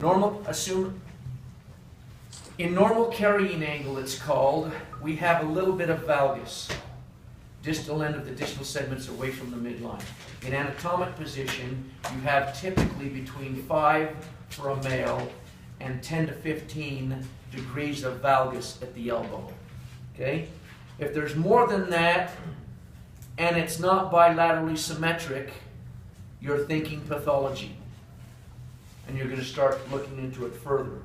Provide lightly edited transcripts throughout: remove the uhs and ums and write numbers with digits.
In normal carrying angle, it's called, we have a little bit of valgus, distal end of the distal segments away from the midline. In anatomic position, you have typically between 5 for a male and 10 to 15 degrees of valgus at the elbow. Okay? If there's more than that, and it's not bilaterally symmetric, you're thinking pathology. And you're going to start looking into it further.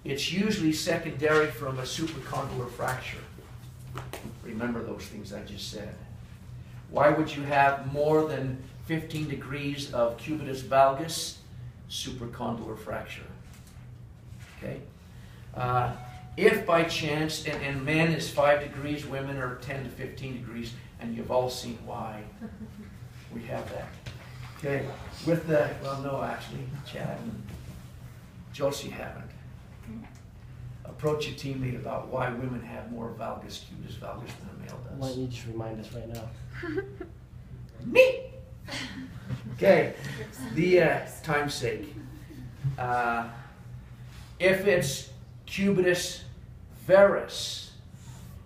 It's usually secondary from a supracondylar fracture. Remember those things I just said. Why would you have more than 15 degrees of cubitus valgus? Supracondylar fracture. Okay? If by chance, and men is 5 degrees, women are 10 to 15 degrees, and you've all seen why we have that. Okay, with the, well, no, actually, Chad and Josie haven't. Approach your teammate about why women have more valgus, cubitus valgus than a male does. Why don't you just remind us right now? Me! Okay, the time's sake. If it's cubitus varus,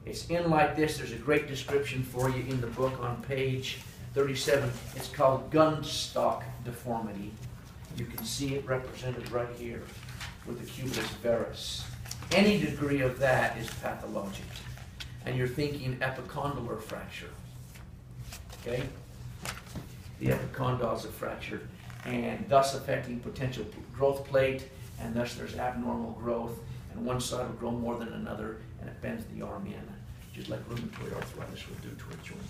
it's in like this. There's a great description for you in the book on page 37. It's called gunstock deformity. You can see it represented right here with the cubitus varus. Any degree of that is pathologic. And you're thinking epicondylar fracture. Okay? The epicondyles are fractured, and thus affecting potential growth plate, and thus there's abnormal growth, and one side will grow more than another, and it bends the arm in, just like rheumatoid arthritis would do to a joint.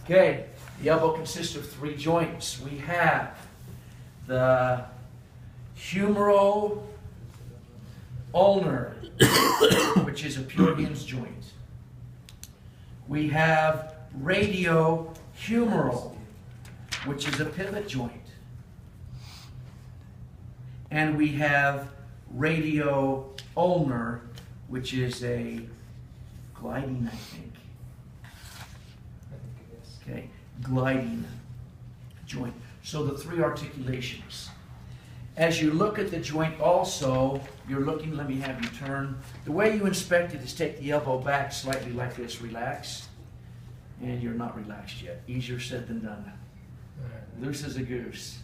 Okay, the elbow consists of 3 joints. We have the humeral ulnar, which is a pure hinge joint. We have radiohumeral, which is a pivot joint. And we have radioulnar, which is a gliding, I think. Okay, gliding joint. So the 3 articulations. As you look at the joint also, you're looking, let me have you turn. The way you inspect it is take the elbow back slightly like this, relax. And you're not relaxed yet. Easier said than done. Loose as a goose.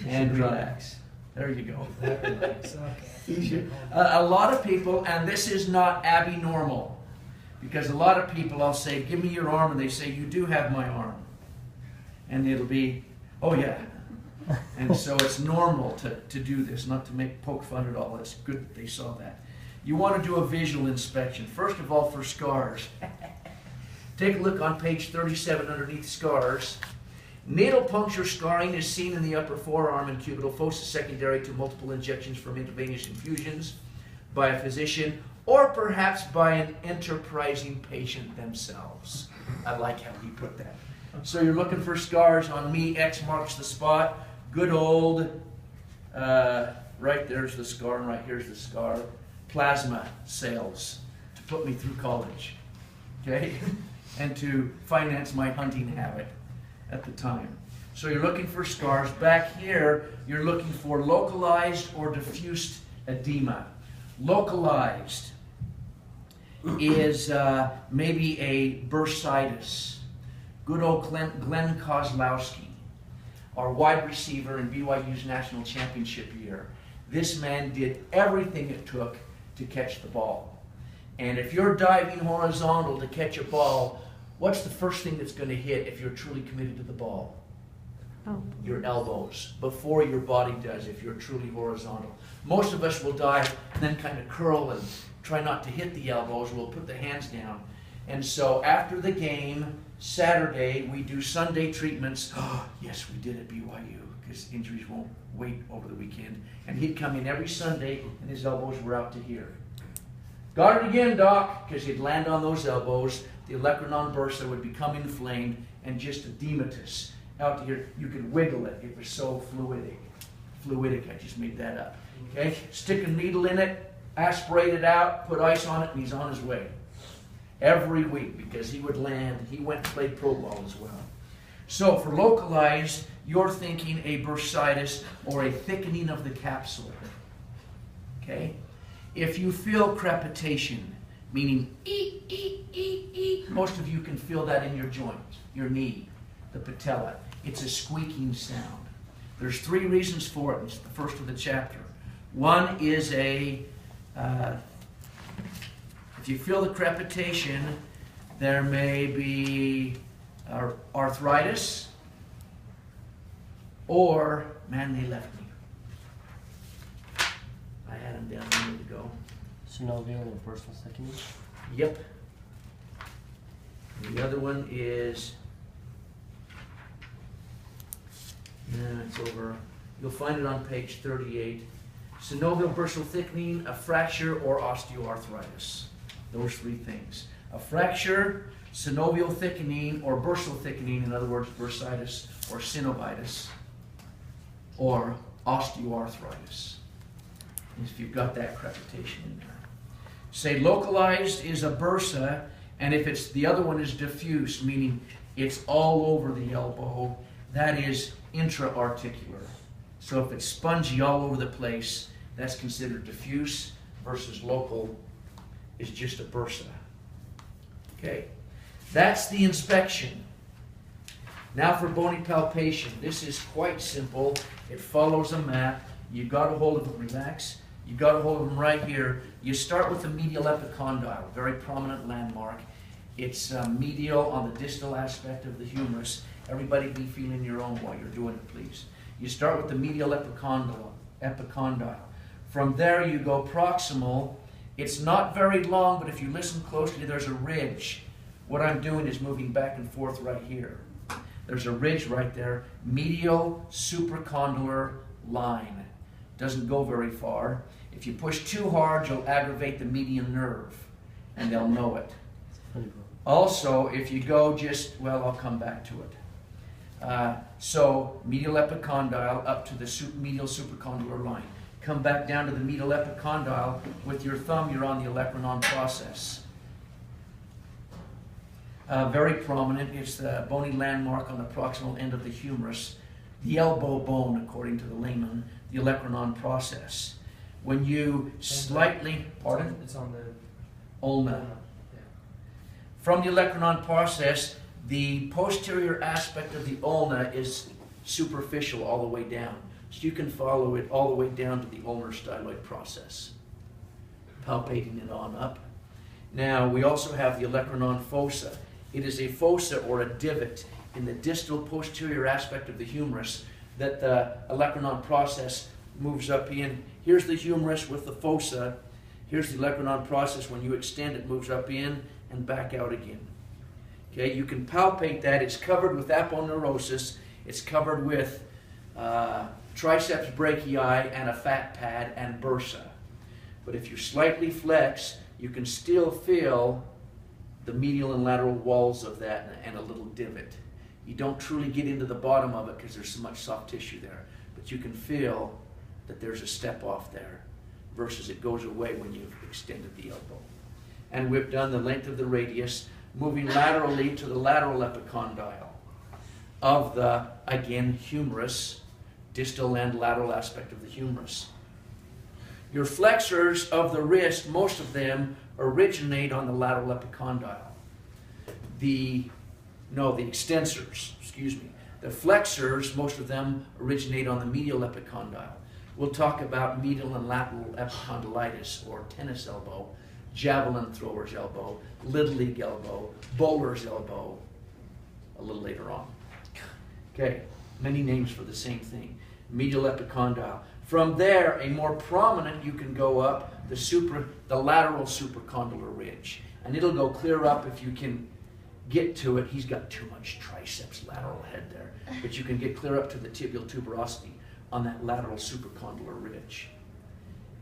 And relax. There you go. Easier. A lot of people, and this is not abnormal, because a lot of people, I'll say, give me your arm, and they say, you do have my arm. And it'll be, oh yeah. And so it's normal to do this, not to poke fun at all. It's good that they saw that. You want to do a visual inspection. First of all, for scars. Take a look on page 37 underneath scars. Needle puncture scarring is seen in the upper forearm and cubital fossa secondary to multiple injections from intravenous infusions by a physician or perhaps by an enterprising patient themselves. I like how he put that. So you're looking for scars on me. X marks the spot. Good old, right there's the scar and right here's the scar. Plasma cells to put me through college. Okay? And to finance my hunting habit at the time. So you're looking for scars. Back here, you're looking for localized or diffused edema. Localized is maybe a bursitis. Good old Glenn Kozlowski, our wide receiver in BYU's national championship year. This man did everything it took to catch the ball. And if you're diving horizontal to catch a ball, what's the first thing that's going to hit if you're truly committed to the ball? Oh. Your elbows, before your body does, if you're truly horizontal. Most of us will dive and then kind of curl and try not to hit the elbows. We'll put the hands down. And so after the game, Saturday, we do Sunday treatments. Oh, yes, we did at BYU, because injuries won't wait over the weekend. And he'd come in every Sunday, and his elbows were out to here. Got it again, Doc, because he'd land on those elbows. The olecranon bursa would become inflamed, and just edematous out to here. You could wiggle it. It was so fluidic. Fluidic, I just made that up. Okay, stick a needle in it, aspirate it out, put ice on it, and he's on his way. Every week, because he would land. He went and played pro ball as well. So for localized, you're thinking a bursitis or a thickening of the capsule. Okay? If you feel crepitation, meaning most of you can feel that in your joint, your knee, the patella. It's a squeaking sound. There's 3 reasons for it. It's the first of the chapter. One is if you feel the crepitation, there may be arthritis, or, man, they left me. I had them down a minute ago. Synovial or bursal thickening? Yep. And the other one is, it's over. You'll find it on page 38. Synovial bursal thickening, a fracture, or osteoarthritis. Those 3 things. A fracture, synovial thickening, or bursal thickening, in other words, bursitis or synovitis, or osteoarthritis, if you've got that crepitation in there. Say localized is a bursa, and if it's the other one is diffuse, meaning it's all over the elbow, that is intra-articular. So if it's spongy all over the place, that's considered diffuse, versus local is just a bursa. Okay, that's the inspection. Now for bony palpation. This is quite simple. It follows a map. You got a hold of them, relax. You got a hold of them right here. You start with the medial epicondyle, very prominent landmark. It's medial on the distal aspect of the humerus. Everybody be feeling your own while you're doing it, please. You start with the medial epicondyle. From there you go proximal. It's not very long, but if you listen closely, there's a ridge. What I'm doing is moving back and forth right here. There's a ridge right there, medial supracondylar line. Doesn't go very far. If you push too hard, you'll aggravate the median nerve, and they'll know it. Also, if you go I'll come back to it. So, medial epicondyle up to the medial supracondylar line. Come back down to the medial epicondyle. With your thumb, you're on the olecranon process. Very prominent. It's the bony landmark on the proximal end of the humerus. The elbow bone, according to the layman, the olecranon process. When you slightly, pardon? It's on the ulna. Yeah. From the olecranon process, the posterior aspect of the ulna is superficial all the way down. So you can follow it all the way down to the ulnar styloid process, palpating it on up. Now, we also have the olecranon fossa. It is a fossa or a divot in the distal posterior aspect of the humerus that the olecranon process moves up in. Here's the humerus with the fossa. Here's the olecranon process. When you extend, it moves up in and back out again. Okay, you can palpate that. It's covered with aponeurosis. It's covered with triceps brachii and a fat pad and bursa. But if you slightly flex, you can still feel the medial and lateral walls of that and a little divot. You don't truly get into the bottom of it because there's so much soft tissue there, but you can feel that there's a step off there versus it goes away when you've extended the elbow. And we've done the length of the radius, moving laterally to the lateral epicondyle of the, again, humerus, distal and lateral aspect of the humerus. Your flexors of the wrist, most of them originate on the lateral epicondyle. The extensors, the flexors, most of them originate on the medial epicondyle. We'll talk about medial and lateral epicondylitis, or tennis elbow, javelin thrower's elbow, little league elbow, bowler's elbow, a little later on. Okay, many names for the same thing. Medial epicondyle. From there, a more prominent, you can go up the lateral supracondylar ridge, and it'll go clear up if you can get to it. He's got too much triceps lateral head there, but you can get clear up to the tibial tuberosity on that lateral supracondylar ridge,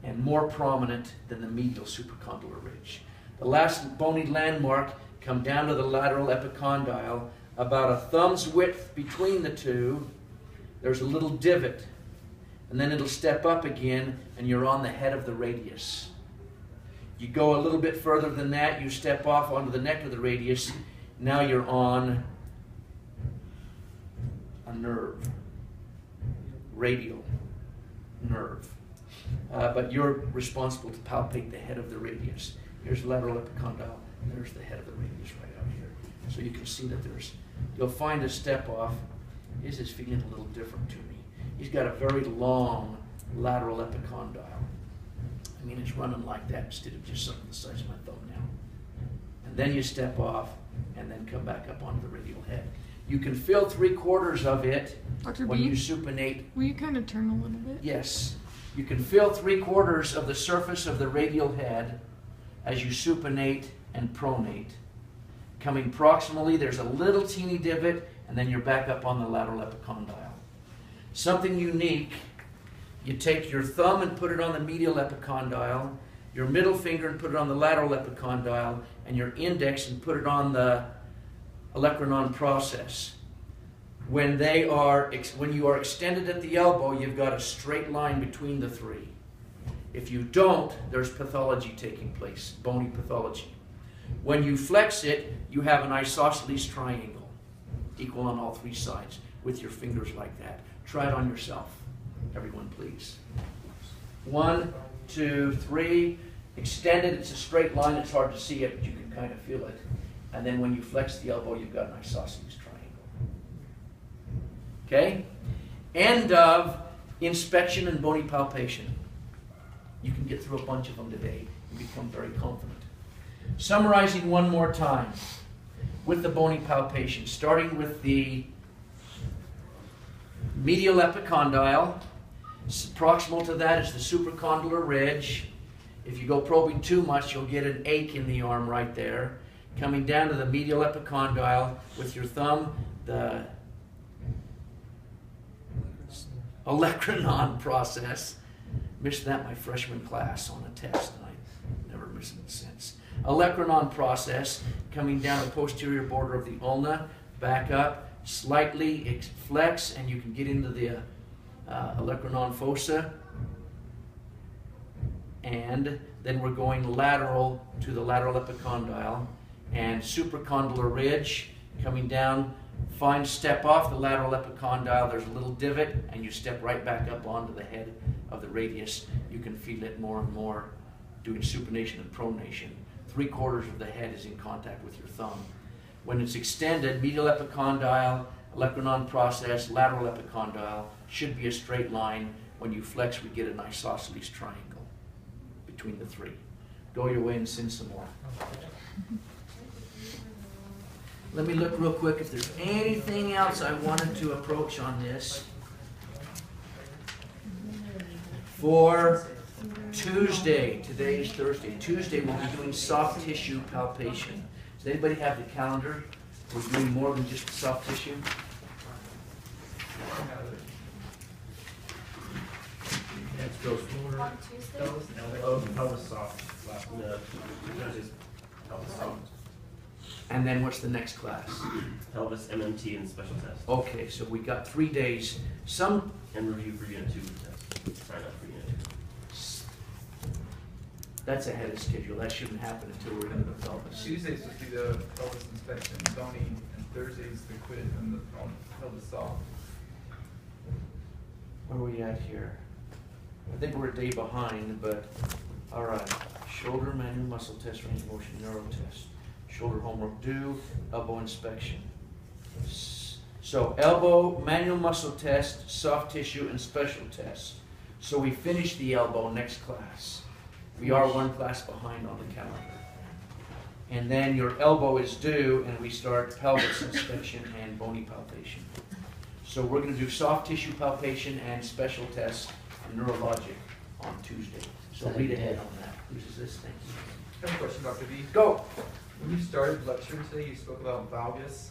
and more prominent than the medial supracondylar ridge. The last bony landmark, come down to the lateral epicondyle, about a thumb's width between the two. There's a little divot, and then it'll step up again, and you're on the head of the radius. You go a little bit further than that, you step off onto the neck of the radius. Now you're on a nerve, radial nerve. But you're responsible to palpate the head of the radius. Here's lateral epicondyle, and there's the head of the radius right out here. So you can see that you'll find a step off. His is feeling a little different to me. He's got a very long lateral epicondyle. I mean, it's running like that instead of just something the size of my thumbnail. And then you step off and then come back up onto the radial head. You can feel 3/4 of it Dr. when B, you supinate. will you kind of turn a little bit? Yes. You can feel 3/4 of the surface of the radial head as you supinate and pronate. Coming proximally, there's a little teeny divot, and then you're back up on the lateral epicondyle. Something unique, you take your thumb and put it on the medial epicondyle, your middle finger and put it on the lateral epicondyle, and your index and put it on the olecranon process. When you are extended at the elbow, you've got a straight line between the three. If you don't, there's pathology taking place, bony pathology. When you flex it, you have an isosceles triangle, equal on all three sides, with your fingers like that. Try it on yourself. Everyone, please. 1, 2, 3. Extended, it's a straight line. It's hard to see it, but you can kind of feel it. And then when you flex the elbow, you've got an isosceles triangle. Okay? End of inspection and bony palpation. You can get through a bunch of them today and become very confident. Summarizing one more time with the bony palpation, starting with the medial epicondyle. Proximal to that is the supracondylar ridge. If you go probing too much, you'll get an ache in the arm right there. Coming down to the medial epicondyle with your thumb, the olecranon process. Missed that my freshman class on a test, and I never missed it since. Olecranon process coming down the posterior border of the ulna, back up, slightly flex, and you can get into the olecranon fossa. And then we're going lateral to the lateral epicondyle and supracondylar ridge coming down. Fine step off the lateral epicondyle. There's a little divot, and you step right back up onto the head of the radius. You can feel it more and more doing supination and pronation. 3/4 of the head is in contact with your thumb. When it's extended, medial epicondyle, olecranon process, lateral epicondyle, should be a straight line. When you flex, we get an isosceles triangle between the three. Go your way and send some more. Let me look real quick if there's anything else I wanted to approach on this. For Tuesday, today is Thursday, Tuesday we'll be doing soft tissue palpation. Does anybody have the calendar? We're doing more than just soft tissue. Let's go forward. On Tuesday? Pelvis soft. Last pelvis soft. And then what's the next class? Pelvis, MMT, and special test. Okay, so we got 3 days. Some And review for Unit 2 test. Sign up for Unit 2. that's ahead of schedule. That shouldn't happen until we're into the pelvis. Tuesday's supposed to be the pelvis inspection, bony, and Thursday's the quit and the pelvis soft. Where are we at here? I think we're a day behind, but all right. Shoulder manual muscle test, range of motion, neuro test. Shoulder homework due, elbow inspection. So elbow, manual muscle test, soft tissue, and special test. So we finish the elbow next class. We are one class behind on the calendar. And then your elbow is due, and we start pelvis inspection and bony palpation. So we're going to do soft tissue palpation and special tests and neurologic on Tuesday. So read ahead on that. Whose is this thing? I have a question, Dr. B. Go. When you started the lecture today, you spoke about valgus.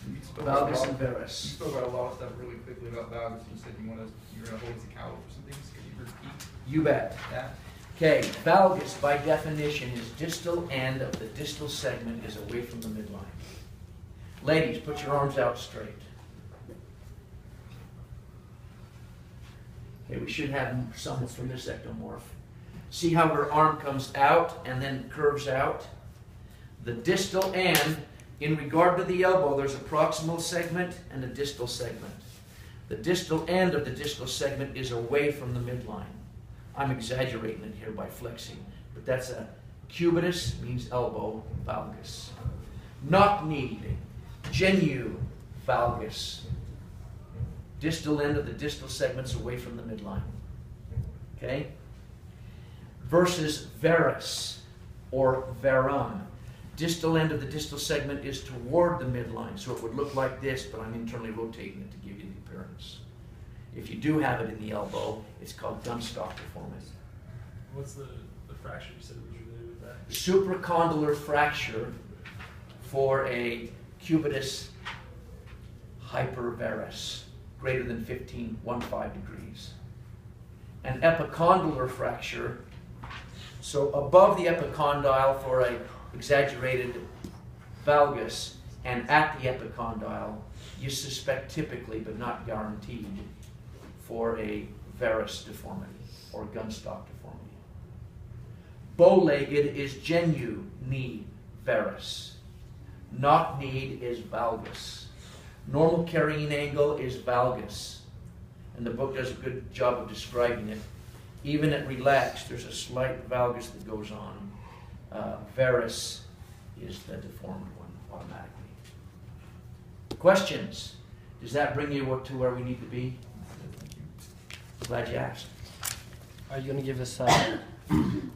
You spoke Valgus about and You varus. spoke about a lot of stuff really quickly about valgus. You said you're going to hold us accountable for some things. Could you repeat You bet. that? Okay, valgus by definition is distal end of the distal segment is away from the midline. Ladies, put your arms out straight. Okay, we should have some from this ectomorph. See how her arm comes out and then curves out? The distal end, in regard to the elbow, there's a proximal segment and a distal segment. The distal end of the distal segment is away from the midline. I'm exaggerating it here by flexing, but that's a cubitus, means elbow, valgus. Knock-kneed, genu valgus. Distal end of the distal segments away from the midline. Okay? Versus varus or varum. Distal end of the distal segment is toward the midline, so it would look like this, but I'm internally rotating it to give you the appearance. If you do have it in the elbow, it's called Gunstock deformity. What's the fracture you said was related with that? Supracondylar fracture for a cubitus hypervarus, greater than 15 degrees. An epicondylar fracture, so above the epicondyle for a exaggerated valgus, and at the epicondyle, you suspect typically, but not guaranteed, for a varus deformity or gunstock deformity. Bow-legged is genu knee varus. Knock-kneed is valgus. Normal carrying angle is valgus. And the book does a good job of describing it. Even at relaxed, there's a slight valgus that goes on. Varus is the deformed one automatically. Questions? Does that bring you to where we need to be? Glad you asked. Are you going to give us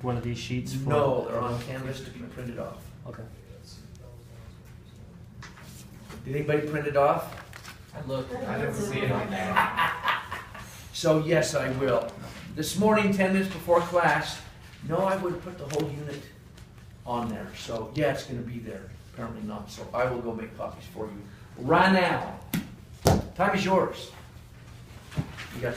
one of these sheets? For No, they're on canvas to be printed off. Okay. Did anybody print it off? I looked, I didn't see it on there. So yes, I will. This morning, 10 minutes before class, no, I would have put the whole unit on there. So yeah, it's going to be there. Apparently not. So I will go make copies for you right now. Time is yours. You got